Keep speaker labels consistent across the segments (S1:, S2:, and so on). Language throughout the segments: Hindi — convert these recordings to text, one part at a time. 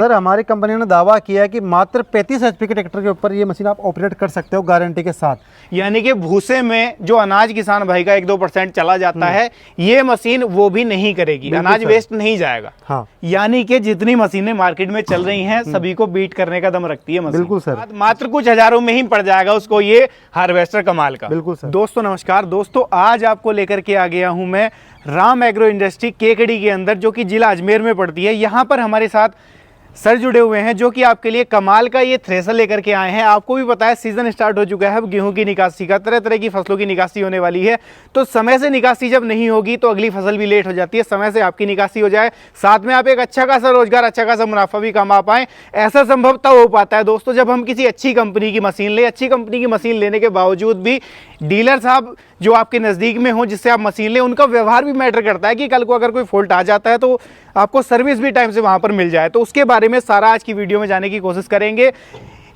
S1: सर हमारी कंपनी ने दावा किया है कि मात्र 35 HP के ट्रैक्टर के ऊपर ये मशीन आप ऑपरेट कर सकते हो गारंटी के साथ।
S2: यानी कि भूसे में जो अनाज किसान भाई का 1-2% चला जाता है, ये मशीन वो भी नहीं करेगी, अनाज वेस्ट नहीं जाएगा।
S1: हाँ,
S2: यानी कि जितनी मशीनें मार्केट में चल रही हैं सभी को बीट करने का दम रखती है मशीन।
S1: बिल्कुल सर।
S2: मात्र कुछ हजारों में ही पड़ जाएगा उसको ये हार्वेस्टर कमाल का।
S1: बिल्कुल सर।
S2: दोस्तों नमस्कार। दोस्तों आज आपको लेकर के आ गया हूं मैं राम एग्रो इंडस्ट्री केकड़ी के अंदर, जो कि जिला अजमेर में पड़ती है। यहाँ पर हमारे साथ सर जुड़े हुए हैं जो कि आपके लिए कमाल का ये थ्रेसर लेकर के आए हैं। आपको भी पता है सीजन स्टार्ट हो चुका है, अब गेहूं की निकासी का, तरह तरह की फसलों की निकासी होने वाली है। तो समय से निकासी जब नहीं होगी तो अगली फसल भी लेट हो जाती है। समय से आपकी निकासी हो जाए, साथ में आप एक अच्छा खासा रोजगार, अच्छा खासा मुनाफा भी कमा पाएं, ऐसा संभव तब हो पाता है दोस्तों जब हम किसी अच्छी कंपनी की मशीन ले। अच्छी कंपनी की मशीन लेने के बावजूद भी डीलर साहब जो आपके नज़दीक में हो, जिससे आप मशीन लें, उनका व्यवहार भी मैटर करता है कि कल को अगर कोई फॉल्ट आ जाता है तो आपको सर्विस भी टाइम से वहां पर मिल जाए। तो उसके बारे में सारा आज की वीडियो में जाने की कोशिश करेंगे।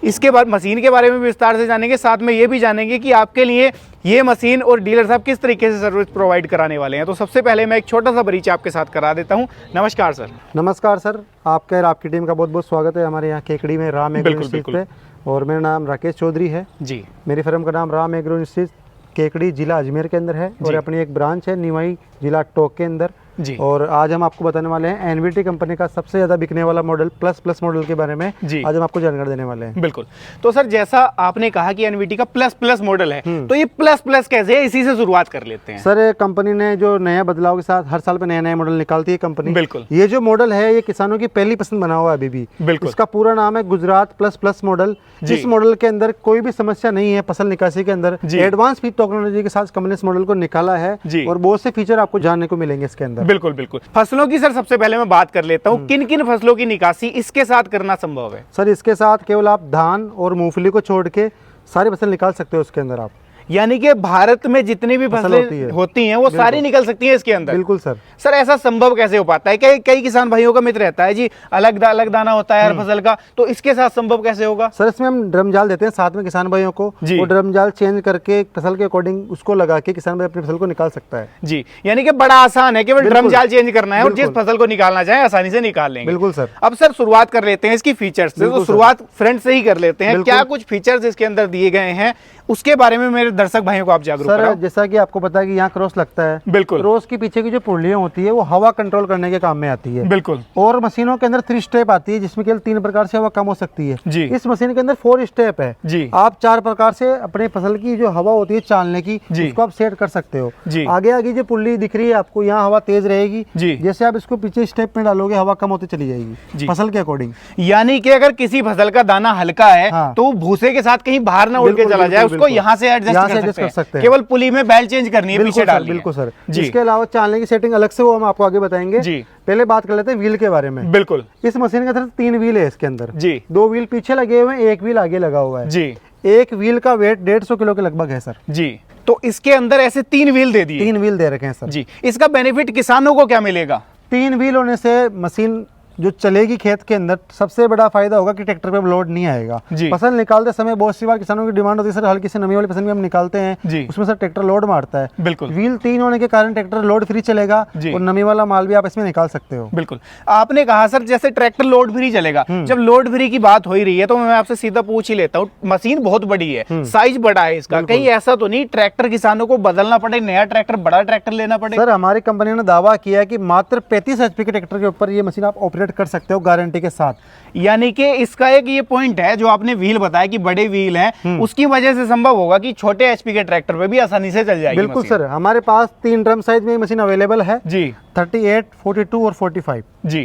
S2: इसके बाद मशीन के बारे में भी विस्तार से जानेंगे, साथ में ये भी जानेंगे कि आपके लिए ये मशीन और डीलर साहब किस तरीके से सर्विस प्रोवाइड कराने वाले हैं। तो सबसे पहले मैं एक छोटा सा परिचय आपके साथ करा देता हूँ। नमस्कार सर।
S1: नमस्कार सर, आपका और आपकी टीम का बहुत बहुत स्वागत है हमारे यहाँ केकड़ी में राम एग्रो इंडस्ट्रीज पे। और मेरा नाम राकेश चौधरी है
S2: जी।
S1: मेरी फर्म का नाम राम एग्रो इंडस्ट्रीज केकड़ी जिला अजमेर के अंदर है और अपनी एक ब्रांच है निवाई जिला टोक के अंदर
S2: जी।
S1: और आज हम आपको बताने वाले हैं एनवीटी कंपनी का सबसे ज्यादा बिकने वाला मॉडल प्लस मॉडल के बारे में
S2: जी।
S1: आज हम आपको जानकारी देने वाले हैं।
S2: बिल्कुल। तो सर जैसा आपने कहा कि एनवीटी का प्लस मॉडल है, तो ये प्लस कैसे है, इसी से शुरुआत कर लेते हैं।
S1: सर कंपनी ने जो नया बदलाव के साथ हर साल पे नया मॉडल निकालती है कंपनी।
S2: बिल्कुल।
S1: ये जो मॉडल है ये किसानों की पहली पसंद बना हुआ है अभी भी।
S2: बिल्कुल।
S1: इसका पूरा नाम है गुजरात प्लस मॉडल। इस मॉडल के अंदर कोई भी समस्या नहीं है फसल निकासी के अंदर। एडवांस फीड टेक्नोलॉजी के साथ कंपनी इस मॉडल को निकाला है और बहुत से फीचर आपको जानने को मिलेंगे इसके अंदर।
S2: बिल्कुल। फसलों की सर सबसे पहले मैं बात कर लेता हूँ, किन किन फसलों की निकासी इसके साथ करना संभव है?
S1: सर इसके साथ केवल आप धान और मूंगफली को छोड़ के सारी फसल निकाल सकते हो उसके अंदर आप।
S2: यानी कि भारत में जितनी भी फसलें होती हैं वो सारी निकल सकती हैं इसके अंदर।
S1: बिल्कुल सर।
S2: सर ऐसा संभव कैसे हो पाता है? कई किसान भाइयों का मित्र रहता है जी अलग दाना होता है हर फसल का, तो इसके साथ संभव कैसे होगा?
S1: सर इसमें हम ड्रम जाल देते हैं साथ में किसान भाइयों को, वो ड्रम जाल चेंज करके फसल के अकॉर्डिंग उसको लगा के किसान भाई अपनी फसल को निकाल सकता है
S2: जी। यानी कि बड़ा आसान है, केवल ड्रम जाल चेंज करना है और जिस फसल को निकालना चाहे आसानी से निकाल लेंगे।
S1: बिल्कुल सर।
S2: अब सर शुरुआत कर लेते हैं इसकी फीचर्स से। तो शुरुआत फ्रंट से ही कर लेते हैं। क्या कुछ फीचर्स इसके अंदर दिए गए हैं उसके बारे में मेरे दर्शक भाइयों को आप जागरूक कराओ।
S1: जैसा कि आपको पता है कि यहाँ क्रॉस लगता है।
S2: बिल्कुल।
S1: क्रॉस के पीछे की जो पुर्लियां होती है वो हवा कंट्रोल करने के काम में आती है।
S2: बिल्कुल।
S1: और मशीनों के अंदर 3 स्टेप आती है जिसमें केवल 3 प्रकार से हवा कम हो सकती है
S2: जी।
S1: इस मशीन के अंदर 4 स्टेप है
S2: जी।
S1: आप 4 प्रकार से अपने फसल की जो हवा होती है चालने की उसको आप सेट कर सकते हो जी। आगे जो पुल्ली दिख रही है आपको, यहाँ हवा तेज रहेगी जी। जैसे आप इसको पीछे स्टेप में डालोगे हवा कम होती चली जाएगी फसल के अकॉर्डिंग।
S2: यानी कि अगर किसी फसल का दाना हल्का है तो भूसे के साथ कहीं बाहर ना उड़ के चला जाए, उसको यहाँ से एडजस्ट कर सकते हैं। केवल पुली में बैल चेंज करनी है, पीछे डालनी है।
S1: बिल्कुल सर। इसके अलावा चालने की सेटिंग अलग से वो हम आपको आगे बताएंगे जी। पहले बात कर लेते हैं व्हील के बारे में।
S2: बिल्कुल।
S1: इस मशीन के अंदर 3 व्हील है इसके अंदर जी। 2 व्हील पीछे लगे हुए हैं, 1 व्हील आगे लगा हुआ है जी। एक व्हील का वेट 150 किलो के लगभग है सर जी। तो इसके अंदर ऐसे 3 व्हील दे दिए, 3 व्हील दे रखे हैं सर जी। इसका बेनिफिट किसानों को क्या मिलेगा? 3 व्हील होने से मशीन जो चलेगी खेत के अंदर सबसे बड़ा फायदा होगा कि ट्रैक्टर पे लोड नहीं आएगा जी। फसल निकालते समय बहुत सी बार किसानों की डिमांड होती है सर हल्की सी नमी वाली फसल भी हम निकालते हैं उसमें सर ट्रैक्टर लोड मारता है। बिल्कुल। व्हील 3 होने के कारण ट्रैक्टर लोड फ्री चलेगा और नमी वाला माल भी आप इसमें निकाल सकते हो। बिल्कुल। आपने कहा सर जैसे ट्रैक्टर लोड फ्री चलेगा, जब लोड फ्री की बात हो ही रही है तो मैं आपसे सीधा पूछ ही लेता हूँ, मशीन बहुत बड़ी है, साइज बड़ा है इसका, कहीं ऐसा तो नहीं ट्रैक्टर किसानों को बदलना पड़े, नया ट्रैक्टर बड़ा ट्रैक्टर लेना पड़े? सर हमारी कंपनी ने दावा किया है कि मात्र 35 HP के ट्रैक्टर के ऊपर ये मशीन आप ऑपरेट कर सकते हो के साथ। यानी कि इसका एक ये पॉइंट है जो आपने व्हील बताया कि बड़े व्हील हैं, उसकी वजह से संभव होगा कि छोटे एचपी के ट्रैक्टर पे भी आसानी से चल जाएगी। बिल्कुल सर। हमारे पास 3 ड्रम साइज में मशीन अवेलेबल है जी। 38, 42 और 45 जी।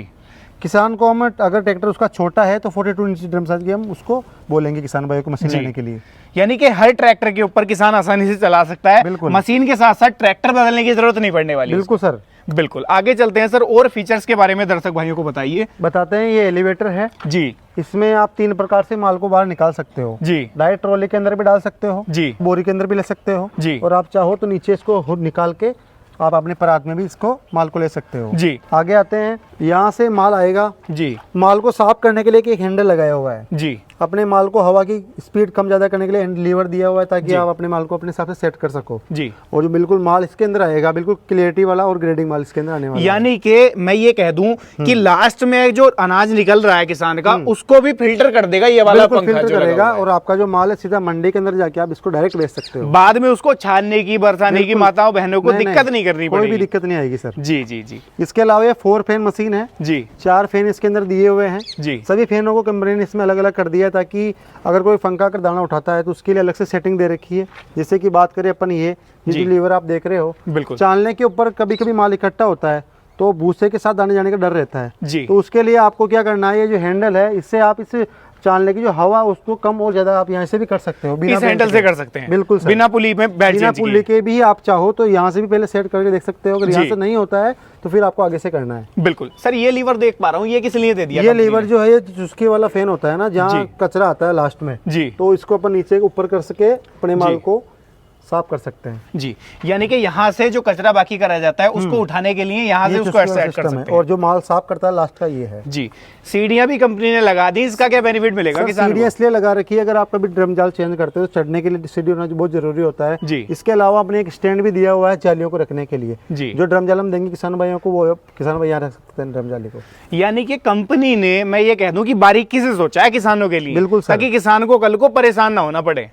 S1: किसान को हम अगर ट्रैक्टर उसका छोटा है तो 42 इंच ड्रम साइज की हम उसको बोलेंगे किसान भाई को मशीन लेने के लिए। यानी कि हर ट्रैक्टर के ऊपर किसान आसानी से चला सकता है। बिल्कुल। मशीन के साथ साथ ट्रैक्टर बदलने की जरूरत नहीं पड़ने वाली। बिल्कुल सर। बिल्कुल। आगे चलते हैं सर, और फीचर्स के बारे में दर्शक भाइयों को बताइए। बताते हैं। ये एलिवेटर है जी। इसमें आप 3 प्रकार से माल को बाहर निकाल सकते हो जी। डायरेक्ट ट्रॉली के अंदर भी डाल सकते हो जी, बोरी के अंदर भी ले सकते हो जी, और आप चाहो तो नीचे इसको निकाल के आप अपने परात में भी इसको माल को ले सकते हो जी। आगे आते हैं, यहाँ से माल आएगा जी। माल को साफ करने के लिए एक हैंडल लगाया हुआ है जी। अपने माल को हवा की स्पीड कम ज़्यादा करने के लिए लीवर दिया हुआ है, ताकि आप अपने माल को अपने हिसाब से सेट कर सको
S2: जी।
S1: और जो बिल्कुल माल इसके अंदर आएगा बिल्कुल क्लियरिटी वाला और ग्रेडिंग माल इसके अंदर आने वाला है।
S2: यानी कि मैं ये कह दूं कि लास्ट में जो अनाज निकल रहा है किसान का, उसको भी फिल्टर कर देगा ये वाला पंखा,
S1: फिल्टर करेगा और आपका जो माल है सीधा मंडी के अंदर जाके आप इसको डायरेक्ट बेच सकते हो।
S2: बाद में उसको छानने की, बरसाने की माताओं बहनों को दिक्कत नहीं करनी पड़ेगी,
S1: कोई भी दिक्कत नहीं आएगी सर।
S2: जी जी जी।
S1: इसके अलावा ये 4 फैन मशीन है
S2: जी,
S1: 4 फैन इसके अंदर दिए हुए हैं
S2: जी।
S1: सभी फैनों को कंपनी ने इसमें अलग अलग कर दिया है, ताकि अगर कोई पंखा कर दाना उठाता है तो उसके लिए अलग से सेटिंग दे रखी है। जैसे कि बात करें अपन ये जो लीवर आप देख रहे हो,
S2: बिल्कुल
S1: चालने के ऊपर कभी कभी माल इकट्ठा होता है तो भूसे के साथ दाने जाने का डर रहता है
S2: जी।
S1: तो उसके लिए आपको क्या करना है, ये जो हैंडल है इससे आप इस चालने की जो हवा उसको कम और ज्यादा आप यहाँ से भी कर सकते हो,
S2: इस हैंडल से कर सकते हैं,
S1: बिल्कुल सर।
S2: बिना पुली में बैठ
S1: बिना पुली के भी आप चाहो तो यहाँ से भी पहले सेट करके देख सकते हो। अगर यहाँ से नहीं होता है तो फिर आपको आगे से करना है।
S2: बिल्कुल सर। ये लीवर देख पा रहा हूँ, ये किस लिए दे दिया?
S1: ये लीवर जो है ये चुस्की वाला फैन होता है ना, जहाँ कचरा आता है लास्ट में
S2: जी,
S1: तो इसको अपन नीचे ऊपर कर सके अपने माल को साफ कर सकते हैं
S2: जी। यानी कि यहाँ से जो कचरा बाकी करा जाता है उसको उठाने के लिए यहाँ से उसको सेट कर सकते हैं,
S1: और जो माल साफ करता है लास्ट का ये है
S2: जी। सीढ़ियाँ भी कंपनी ने लगा दी, इसका क्या बेनिफिट मिलेगा किसान को?
S1: सीढ़ियाँ इसलिए लगा रखी है, अगर आप कभी ड्रम जाल चेंज करते हो तो चढ़ने के लिए सीढ़ी होना बहुत जरूरी होता है
S2: जी।
S1: इसके अलावा अपने एक स्टैंड भी दिया हुआ है जालियों को रखने के लिए
S2: जी।
S1: जो ड्रम जाल हम देंगे किसान भाइयों को, वो किसान भाई यहाँ रख सकते हैं ड्रम जाली को।
S2: यानी कि कंपनी ने, मैं ये कह दूं कि बारीकी से सोचा है किसानों के लिए,
S1: बिल्कुल सर,
S2: ताकि किसान को कल को परेशान ना होना पड़े।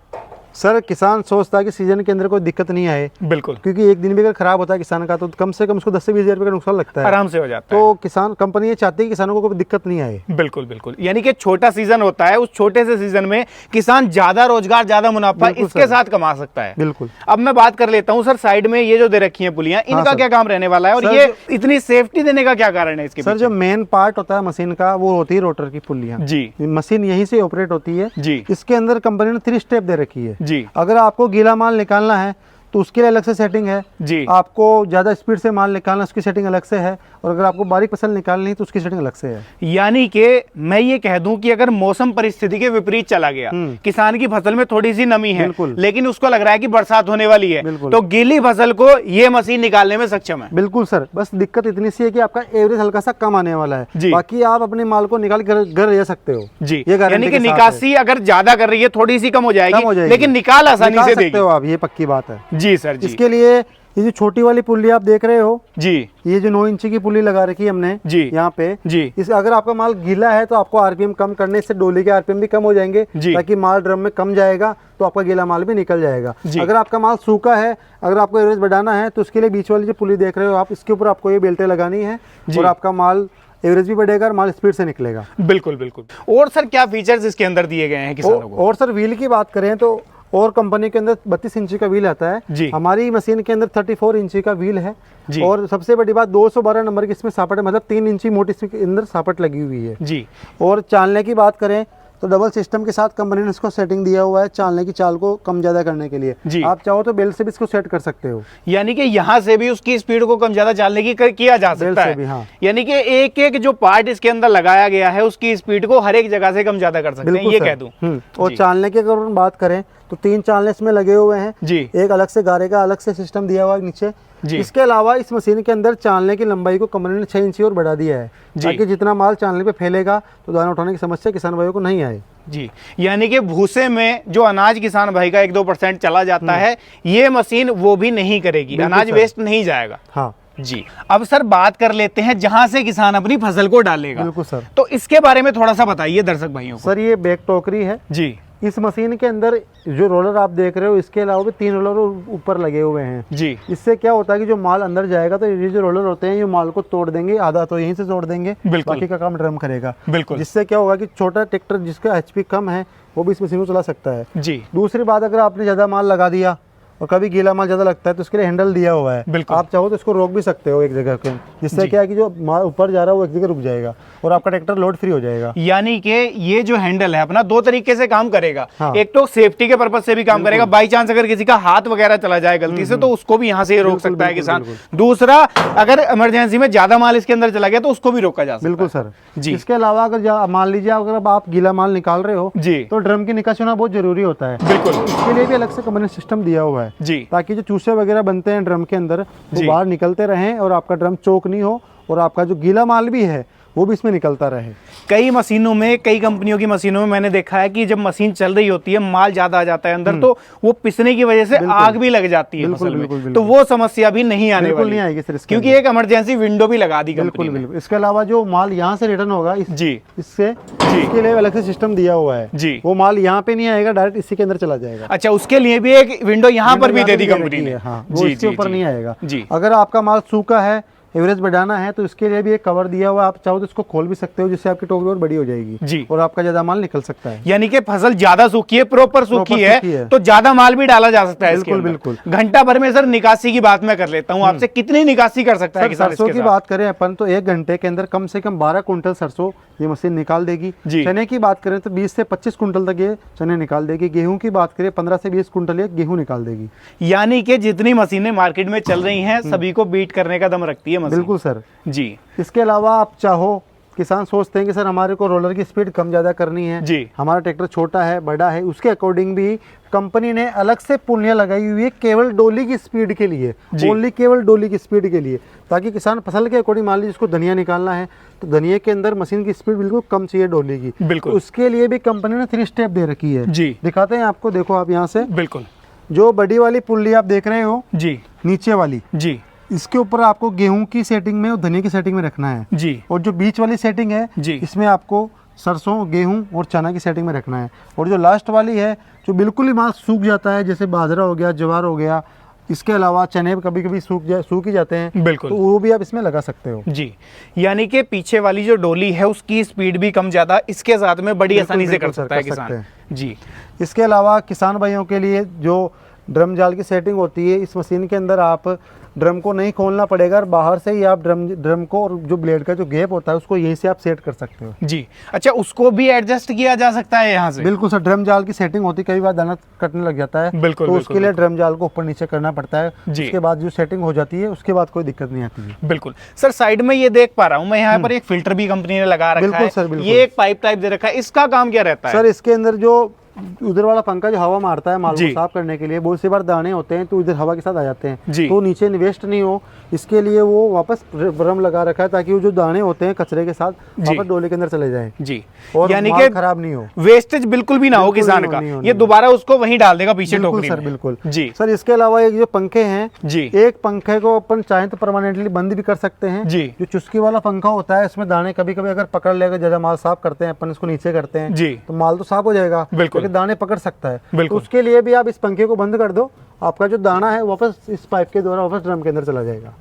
S1: सर किसान सोचता है कि सीजन के अंदर कोई दिक्कत नहीं आए,
S2: बिल्कुल,
S1: क्योंकि एक दिन भी अगर खराब होता है किसान का तो कम से कम उसको 10 से 20 हज़ार रुपये का नुकसान लगता है,
S2: आराम से हो जाता
S1: तो किसान कंपनी ये चाहती है कि किसानों को कोई दिक्कत नहीं आए।
S2: बिल्कुल बिल्कुल। यानी कि छोटा सीजन होता है, उस छोटे से सीजन में किसान ज्यादा रोजगार, ज्यादा मुनाफा इसके साथ कमा सकता है।
S1: बिल्कुल।
S2: अब मैं बात कर लेता हूँ सर, साइड में ये जो दे रखी है पुलियां, इनका क्या काम रहने वाला है और ये इतनी सेफ्टी देने का क्या कारण है इसके?
S1: सर जो मेन पार्ट होता है मशीन का वो होती है रोटर की पुलियां
S2: जी।
S1: मशीन यहीं से ऑपरेट होती है
S2: जी।
S1: इसके अंदर कंपनी ने 3 स्टेप दे रखी है
S2: जी।
S1: अगर आपको गीला माल निकालना है तो उसके लिए अलग से सेटिंग है
S2: जी।
S1: आपको ज्यादा स्पीड से माल निकालना उसकी सेटिंग अलग से है, और अगर आपको बारीक फसल निकालनी है तो उसकी सेटिंग अलग से है।
S2: यानी कि मैं ये कह दूं कि अगर मौसम परिस्थिति के विपरीत चला गया, किसान की फसल में थोड़ी सी नमी है लेकिन उसको लग रहा है कि बरसात होने वाली है, तो गीली फसल को ये मशीन निकालने में सक्षम है।
S1: बिल्कुल सर, बस दिक्कत इतनी सी है कि आपका एवरेज हल्का सा कम आने वाला है, बाकी आप अपने माल को निकाल घर ले सकते हो जी।
S2: यानी कि निकासी अगर ज्यादा कर रही है थोड़ी सी कम हो जाएगी, लेकिन निकाल आसानी से देगी
S1: आप, ये पक्की बात है जी सर जी। इसके लिए ये जो छोटी वाली पुल्ली आप देख रहे हो जी, ये जो 9 इंची की पुल्ली लगा रखी है हमने जी यहाँ पे जी। इस अगर आपका माल गीला है तो आपको आरपीएम कम करने से डोली के आरपीएम भी कम हो जाएंगे, ताकि माल ड्रम में कम जाएगा तो आपका गीला माल भी निकल जाएगा। अगर आपका माल सूखा है, अगर आपको एवरेज बढ़ाना है तो उसके लिए बीच वाली जो पुल्ली देख रहे हो आप, इसके ऊपर आपको ये बेल्टें लगानी है और आपका माल एवरेज भी बढ़ेगा और माल स्पीड से निकलेगा।
S2: बिल्कुल बिल्कुल। और सर क्या फीचर्स इसके अंदर दिए गए हैं किसानों को?
S1: और सर व्हील की बात करें तो और कंपनी के अंदर 32 इंची का व्हील आता है जी। हमारी मशीन के अंदर 34 इंची का व्हील है जी। और सबसे बड़ी बात 212 नंबर की इसमें सापट है, मतलब 3 इंची मोटी इसके अंदर सापट लगी हुई है जी। और चालने की बात करें तो डबल सिस्टम के साथ कंपनी ने इसको सेटिंग दिया हुआ है चालने की चाल को कम ज्यादा करने के लिए जी। आप चाहो तो बेल्ट से भी इसको सेट कर सकते हो,
S2: यानी कि यहाँ से भी उसकी स्पीड को कम ज्यादा चालने की किया जा सकता है।
S1: हाँ।
S2: यानी कि एक एक जो पार्ट इसके अंदर लगाया गया है उसकी स्पीड को हर एक जगह से कम ज्यादा कर सकते हैं, ये कह दूं।
S1: और चालने की अगर बात करें तो 3 चालने इसमें लगे हुए हैं जी। एक अलग से गारे का अलग से सिस्टम दिया हुआ है नीचे जी। इसके अलावा इस मशीन के अंदर चालने की लंबाई को कंपनी ने 6 इंची और बढ़ा दिया है, ताकि जितना माल चालने पे फैलेगा तो दाना उठाने की समस्या किसान भाइयों को नहीं आए
S2: जी। यानी कि भूसे में जो अनाज किसान भाई का 1-2% चला जाता है, ये मशीन वो भी नहीं करेगी, अनाज वेस्ट नहीं जाएगा।
S1: हाँ
S2: जी। अब सर बात कर लेते हैं जहां से किसान अपनी फसल को डालेगा।
S1: बिल्कुल सर,
S2: तो इसके बारे में थोड़ा सा बताइए दर्शक भाइयों को।
S1: सर ये बैक टोकरी है जी। इस मशीन के अंदर जो रोलर आप देख रहे हो इसके अलावा भी 3 रोलर ऊपर लगे हुए हैं जी। इससे क्या होता है कि जो माल अंदर जाएगा तो ये जो रोलर होते हैं ये माल को तोड़ देंगे, आधा तो यहीं से तोड़ देंगे, बाकी का काम ड्रम करेगा। बिल्कुल। जिससे क्या होगा कि छोटा ट्रैक्टर जिसका एचपी कम है वो भी इस मशीन को चला सकता है जी। दूसरी बात, अगर आपने ज्यादा माल लगा दिया और कभी गीला माल ज्यादा लगता है तो उसके लिए हैंडल दिया हुआ है, आप चाहो तो इसको रोक भी सकते हो एक जगह पे, जिससे क्या है कि जो माल ऊपर जा रहा है वो एक जगह रुक जाएगा और आपका ट्रैक्टर लोड फ्री हो जाएगा।
S2: यानी कि ये जो हैंडल है अपना 2 तरीके से काम करेगा। हाँ। एक तो सेफ्टी के पर्पज से भी काम करेगा, बाई चांस अगर किसी का हाथ वगैरह चला जाए गलती से तो उसको भी यहाँ से रोक सकता है किसान। दूसरा, अगर इमरजेंसी में ज्यादा माल इसके अंदर चला गया तो उसको भी रोका जा सकता है।
S1: बिल्कुल सर जी। इसके अलावा अगर मान लीजिए अगर आप गीला माल निकाल रहे हो जी तो ड्रम की निकासी होना बहुत जरूरी होता है। बिल्कुल। इसके लिए भी अलग से कंपनी सिस्टम दिया हुआ है जी, ताकि जो चूसे वगैरह बनते हैं ड्रम के अंदर वो बाहर निकलते रहें और आपका ड्रम चोक नहीं हो, और आपका जो गीला माल भी है वो भी इसमें निकलता रहे।
S2: कई मशीनों में, कई कंपनियों की मशीनों में मैंने देखा है कि जब मशीन चल रही होती है, माल ज्यादा आ जाता है अंदर, तो वो पिसने की वजह से आग भी लग जाती है फसल में। तो वो समस्या भी नहीं आने वाली,
S1: नहीं आएगी सर,
S2: क्योंकि एक इमरजेंसी विंडो भी लगा दी कंपनी ने।
S1: बिल्कुल। इसके अलावा जो माल यहाँ से रिटर्न होगा इससे इसके लिए अलग से सिस्टम दिया हुआ है जी। वो माल यहाँ पे नहीं आएगा, डायरेक्ट इसी के अंदर चला जाएगा।
S2: अच्छा, उसके लिए भी एक विंडो यहाँ पर भी दे दी कंपनी ने।
S1: हाँ, वो इसके ऊपर नहीं आएगा जी। अगर आपका माल सूखा है, एवरेज बढ़ाना है, तो इसके लिए भी एक कवर दिया हुआ है। आप चाहो तो इसको खोल भी सकते हो, जिससे आपकी टोकरी और बड़ी हो जाएगी जी, और आपका ज्यादा माल निकल सकता है।
S2: यानी कि फसल ज्यादा सूखी है, प्रॉपर सूखी है, तो ज्यादा माल भी डाला जा सकता है।
S1: बिल्कुल बिल्कुल।
S2: घंटा भर में सर निकासी की बात मैं कर लेता हूँ आपसे, कितनी निकासी कर सकता है किसान?
S1: सरसों की बात करें अपन तो 1 घंटे के अंदर कम से कम 12 कुंटल सरसों ये मशीन निकाल देगी। चने की बात करें तो 20 से 25 कुंटल तक ये चने निकाल देगी। गेहूं की बात करें 15 से 20 कुंटल ये गेहूं निकाल देगी।
S2: यानी कि जितनी मशीनें मार्केट में चल रही हैं, सभी को बीट करने का दम रखती है मशीन।
S1: बिल्कुल सर
S2: जी।
S1: इसके अलावा आप चाहो, किसान सोचते हैं कि सर हमारे को रोलर की स्पीड कम ज़्यादा करनी है जी, हमारा ट्रैक्टर छोटा है, बड़ा है, उसके अकॉर्डिंग भी कंपनी ने अलग से पुलियां लगाई हुई है केवल डोली की स्पीड के लिए, ओनली केवल डोली की स्पीड के लिए, ताकि किसान फसल के अकॉर्डिंग, मान लीजिए इसको धनिया निकालना है तो धनिया के अंदर मशीन की स्पीड बिल्कुल कम चाहिए डोली की। बिल्कुल। उसके लिए भी कंपनी ने 3 स्टेप दे रखी है जी। दिखाते हैं आपको, देखो आप यहाँ से। बिल्कुल। जो बड़ी वाली पुल्ली आप देख रहे हो जी, नीचे वाली जी, इसके ऊपर आपको गेहूं की सेटिंग में और धनिया की सेटिंग में रखना है जी। और जो बीच वाली सेटिंग है जी, इसमें आपको सरसों, गेहूं और चना की सेटिंग में रखना है। और जो लास्ट वाली है, जो बिल्कुल ही माल सूख जाता है, जैसे बाजरा हो गया, ज्वार हो गया, इसके अलावा चने कभी कभी सूख ही जाते हैं, बिल्कुल, तो वो भी आप इसमें लगा सकते हो जी। यानी कि पीछे वाली जो डोली है उसकी स्पीड भी कम ज्यादा इसके साथ में बड़ी आसानी से कर सकता है किसान जी। इसके अलावा किसान भाइयों के लिए जो ड्रम जाल की सेटिंग होती है, इस मशीन के अंदर आप ड्रम को नहीं खोलना पड़ेगा, और बाहर से ही आप ड्रम को, और जो ब्लेड का जो गैप होता है उसको यहीं से आप सेट कर सकते हो जी। अच्छा, उसको भी एडजस्ट किया जा सकता है यहाँ से? बिल्कुल सर, ड्रम जाल की सेटिंग होती है, कई बार दाना कटने लग जाता है, बिल्कुल, तो उसके लिए ड्रम जाल को ऊपर नीचे करना पड़ता है जी। उसके बाद जो सेटिंग हो जाती है उसके बाद कोई दिक्कत नहीं आती है। बिल्कुल सर, साइड में ये देख पा रहा हूँ मैं, यहाँ पर एक फिल्टर भी कंपनी ने लगा रखा है। बिल्कुल सर, बिल्कुल। ये एक पाइप टाइप दे रखा है, इसका काम क्या रहता है सर? इसके अंदर जो उधर वाला पंखा जो हवा मारता है माल को साफ करने के लिए, बहुत सी बार दाने होते हैं तो इधर हवा के साथ आ जाते हैं, तो नीचे वेस्ट नहीं हो, इसके लिए वो वापस ड्रम लगा रखा है, ताकि वो जो दाने होते हैं कचरे के साथ वापस डोले के अंदर चले जाएं जी, और यानी कि खराब नहीं हो, वेस्टेज बिल्कुल भी ना हो किसान का, ये दोबारा उसको वहीं डाल देगा पीछे टोकरी में। बिल्कुल जी सर। इसके अलावा एक जो पंखे हैं जी, एक पंखे को अपन चाहे तो परमानेंटली बंद भी कर सकते हैं जी। जो चुस्की वाला पंखा होता है, इसमें दाने कभी कभी अगर पकड़ लेगा, ज्यादा माल साफ करते हैं अपन, इसको नीचे करते हैं जी, तो माल तो साफ हो जाएगा, बिल्कुल, दाने पकड़ सकता है। तो उसके लिए भी आप इस पंखे को बंद कर दो, आपका जो दाना है वापस इस पाइप के द्वारा वापस ड्रम के अंदर चला जाएगा।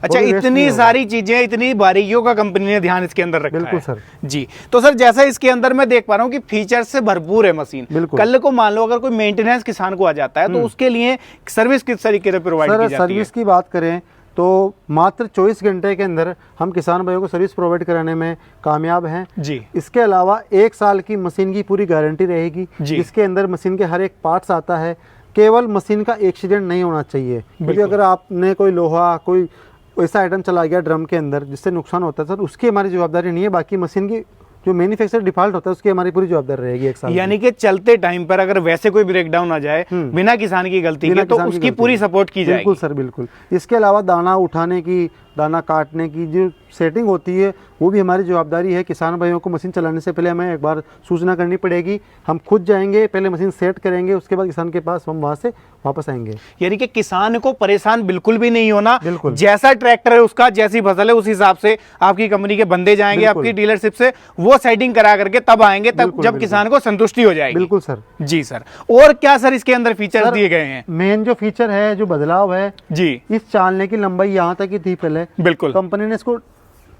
S1: अच्छा, इतनी सारी चीजें, इतनी बारीकियों का कंपनी ने ध्यान इसके अंदर रखा है। बिल्कुल सर जी। तो सर जैसा इसके अंदर मैं देख पा रहा हूँ कि फीचर्स से भरपूर है मशीन। बिल्कुल। कल को मान लो अगर कोई मेंटेनेंस किसान को आ जाता है तो उसके लिए सर्विस किस तरीके से प्रोवाइड की जाती है? सर्विस की बात करें तो मात्र 24 घंटे के अंदर हम किसान भाइयों को सर्विस प्रोवाइड कराने में कामयाब हैं जी। इसके अलावा 1 साल की मशीन की पूरी गारंटी रहेगी, जिसके अंदर मशीन के हर एक पार्ट्स आता है। केवल मशीन का एक्सीडेंट नहीं होना चाहिए, क्योंकि अगर आपने कोई लोहा, कोई ऐसा आइटम चला गया ड्रम के अंदर जिससे नुकसान होता है सर, उसकी हमारी जवाबदारी नहीं है। बाकी मशीन की जो मैन्युफैक्चर डिफॉल्ट होता है उसकी हमारी पूरी जवाबदारी रहेगी 1 साल। यानी कि चलते टाइम पर अगर वैसे कोई ब्रेकडाउन आ जाए बिना किसान की गलती के, तो उसकी पूरी सपोर्ट की जाएगी। बिल्कुल सर, बिल्कुल। इसके अलावा दाना उठाने की, दाना काटने की जो सेटिंग होती है वो भी हमारी जवाबदारी है। किसान भाइयों को मशीन चलाने से पहले हमें एक बार सूचना करनी पड़ेगी, हम खुद जाएंगे, पहले मशीन सेट करेंगे, उसके बाद किसान के पास हम वहां से वापस आएंगे। यानी कि किसान को परेशान बिल्कुल भी नहीं होना, बिल्कुल, जैसा ट्रैक्टर है उसका, जैसी फसल है उस हिसाब से आपकी कंपनी के बंदे जाएंगे आपकी डीलरशिप से, वो सेटिंग करा करके तब आएंगे, तब जब किसान को संतुष्टि हो जाएगी। बिल्कुल सर जी। सर और क्या सर इसके अंदर फीचर दिए गए हैं? मेन जो फीचर है, जो बदलाव है जी, इस चालने की लंबाई यहाँ तक ही थी पहले, बिल्कुल, कंपनी ने इसको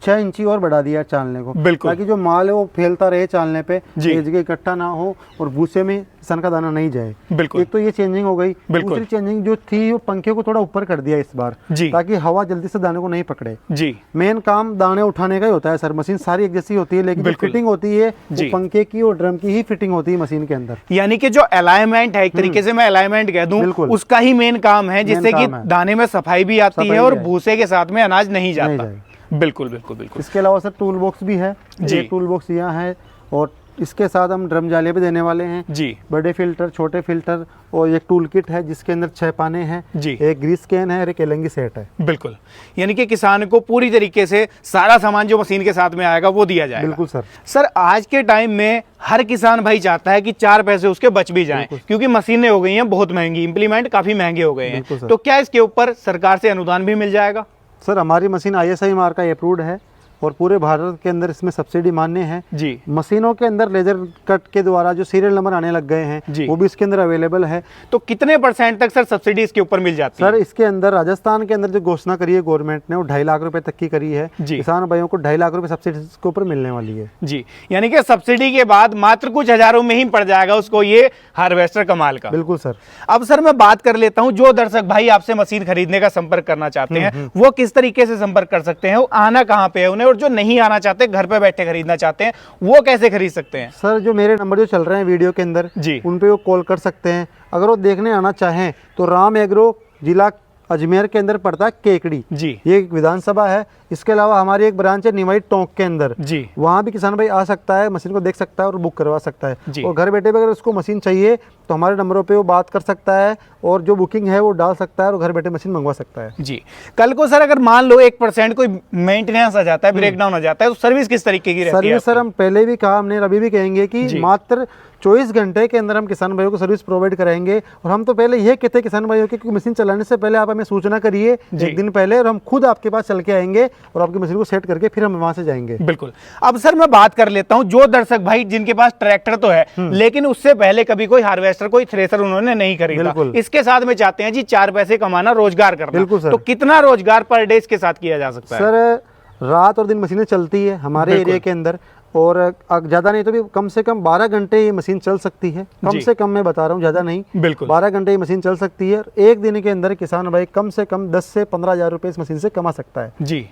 S1: 6 इंची और बढ़ा दिया चालने को, बिल्कुल, ताकि जो माल है वो फैलता रहे चालने पे, एक जगह इकट्ठा ना हो और भूसे में किसान का दाना नहीं जाए। बिल्कुल। एक तो ये चेंजिंग हो गई। दूसरी चेंजिंग जो थी वो पंखे को थोड़ा ऊपर कर दिया इस बार, ताकि हवा जल्दी से दाने को नहीं पकड़े जी। मेन काम दाने उठाने का ही होता है सर, मशीन सारी एक जैसी होती है, लेकिन फिटिंग होती है वो पंखे की और ड्रम की ही फिटिंग होती है मशीन के अंदर। यानी कि जो अलाइनमेंट है, एक तरीके से मैं अलाइनमेंट कह दूं, उसका ही मेन काम है, जिससे कि दाने में सफाई भी आती है और भूसे के साथ में अनाज नहीं जाता। बिल्कुल बिल्कुल बिल्कुल। इसके अलावा सर टूल बॉक्स भी है जी। टूल बॉक्स यहाँ है और इसके साथ हम ड्रम जाली भी देने वाले हैं
S2: जी।
S1: बड़े फिल्टर, छोटे फिल्टर, और एक टूल किट है जिसके अंदर 6 पाने हैं
S2: जी।
S1: एक ग्रीस कैन है और एक एलंगी सेट है।
S2: बिल्कुल, यानी कि किसान को पूरी तरीके से सारा सामान जो मशीन के साथ में आएगा वो दिया जाएगा।
S1: बिल्कुल सर।
S2: सर आज के टाइम में हर किसान भाई चाहता है कि 4 पैसे उसके बच भी जाएं, क्योंकि मशीनें हो गई हैं बहुत महंगी, इंप्लीमेंट काफी महंगे हो गए हैं, तो क्या इसके ऊपर सरकार से अनुदान भी मिल जाएगा?
S1: सर हमारी मशीन ISI मार्क का अप्रूव्ड है और पूरे भारत के अंदर इसमें सब्सिडी मान्य है
S2: जी।
S1: मशीनों के अंदर लेजर कट के द्वारा जो सीरियल नंबर आने लग गए हैं
S2: जी।
S1: वो भी इसके अंदर अवेलेबल है।
S2: तो कितने % तक सर सब्सिडी इसके ऊपर मिल जाती है?
S1: सर इसके अंदर राजस्थान के अंदर जो घोषणा करी है गवर्नमेंट ने वो 2.5 लाख रुपए तक की करी है। किसान भाइयों को 2.5 लाख रुपए सब्सिडी इसके ऊपर मिलने वाली है
S2: जी। यानी कि सब्सिडी के बाद मात्र कुछ हजारों में ही पड़ जाएगा उसको ये हार्वेस्टर कमाल का।
S1: बिल्कुल सर।
S2: अब सर मैं बात कर लेता हूं, जो दर्शक भाई आपसे मशीन खरीदने का संपर्क करना चाहते हैं वो किस तरीके से संपर्क कर सकते हैं, वो आना कहां पे है उन्हें, और जो नहीं आना चाहते घर पे बैठे खरीदना चाहते हैं वो कैसे खरीद सकते हैं?
S1: सर जो मेरे नंबर जो चल रहे हैं वीडियो के अंदर
S2: जी,
S1: उन पे वो कॉल कर सकते हैं। अगर वो देखने आना चाहें तो राम एग्रो जिला अजमेर के अंदर पड़ता है केकड़ी
S2: जी।
S1: ये एक विधानसभा है। इसके अलावा हमारी एक ब्रांच है निमाई टोंक के अंदर
S2: जी।
S1: वहाँ भी किसान भाई आ सकता है, मशीन को देख सकता है और बुक करवा सकता है
S2: जी।
S1: और घर बैठे अगर उसको मशीन चाहिए तो हमारे नंबरों पे वो बात कर सकता है और जो बुकिंग है वो डाल सकता है और घर बैठे मशीन मंगवा सकता है
S2: जी। कल को सर अगर मान लो 1% कोई मेंटेनेंस आ जाता है, ब्रेकडाउन आ जाता है, तो सर्विस किस तरीके की रहती है?
S1: सर्विस सर हम पहले भी कहा, हमने अभी भी कहेंगे कि मात्र 24 घंटे के अंदर हम किसान भाइयों को सर्विस प्रोवाइड कराएंगे। और हम तो पहले ये कहते हैं किसान भाइयों की मशीन चलाने से पहले आप हमें सूचना करिए 1 दिन पहले और हम खुद आपके पास चल के आएंगे और आपकी मशीन को सेट करके फिर हम वहां से जाएंगे।
S2: बिल्कुल। अब सर मैं बात कर लेता हूं, जो दर्शक भाई जिनके पास ट्रैक्टर तो है लेकिन उससे पहले कभी कोई हार्वेस्टर कोई थ्रेसर उन्होंने नहीं खरीदा, इसके साथ में चाहते हैं जी 4 पैसे कमाना, रोजगार करना,
S1: बिल्कुल सर।
S2: तो कितना रोजगार पर डे इसके साथ किया जा सकता है?
S1: सर रात और दिन मशीनें चलती है हमारे एरिया के अंदर और ज़्यादा नहीं तो भी कम से कम 12 घंटे ये मशीन चल सकती है। कम से कम मैं बता रहा हूँ, ज़्यादा नहीं,
S2: बिल्कुल
S1: 12 घंटे ये मशीन चल सकती है। एक दिन के अंदर किसान भाई कम से कम 10 से 15 हज़ार रुपये इस मशीन से कमा सकता है
S2: जी।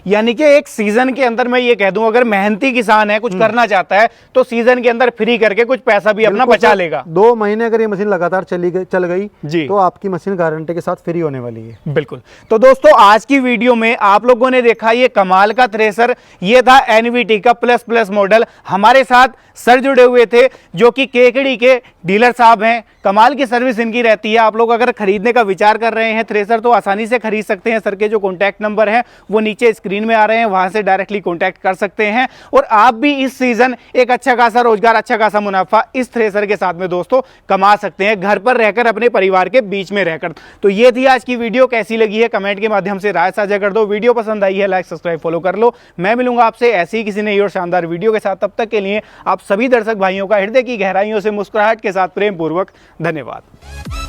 S2: यानी कि एक सीजन के अंदर मैं ये कह दूं, अगर मेहनती किसान है, कुछ करना चाहता है, तो सीजन के अंदर फ्री करके कुछ पैसा भी अपना बचा लेगा।
S1: 2 महीने अगर ये मशीन लगातार चल गई
S2: जी,
S1: तो आपकी मशीन गारंटी के साथ फ्री होने वाली है।
S2: बिल्कुल। तो दोस्तों आज की वीडियो में आप लोगों ने देखा ये कमाल का थ्रेसर, ये था एनवीटी का प्लस मॉडल। हमारे साथ सर जुड़े हुए थे जो कि केकड़ी के डीलर साहब हैं। कमाल की सर्विस इनकी रहती है। आप लोग अगर खरीदने का विचार कर रहे हैं थ्रेसर तो आसानी से खरीद सकते हैं। सर के जो कॉन्टैक्ट नंबर है वो नीचे स्क्रीन में आ रहे हैं, वहां से डायरेक्टली कॉन्टैक्ट कर सकते हैं और आप भी इस सीजन एक अच्छा खासा रोजगार, अच्छा खासा मुनाफा इस थ्रेसर के साथ में दोस्तों कमा सकते हैं, घर पर रहकर, अपने परिवार के बीच में रहकर। तो ये थी आज की वीडियो, कैसी लगी है कमेंट के माध्यम से राय साझा कर दो। वीडियो पसंद आई है लाइक सब्सक्राइब फॉलो कर लो। मैं मिलूंगा आपसे ऐसी किसी नई और शानदार वीडियो के साथ। तब तक के लिए आप सभी दर्शक भाइयों का हृदय की गहराइयों से मुस्कुराहट के साथ प्रेम पूर्वक धन्यवाद।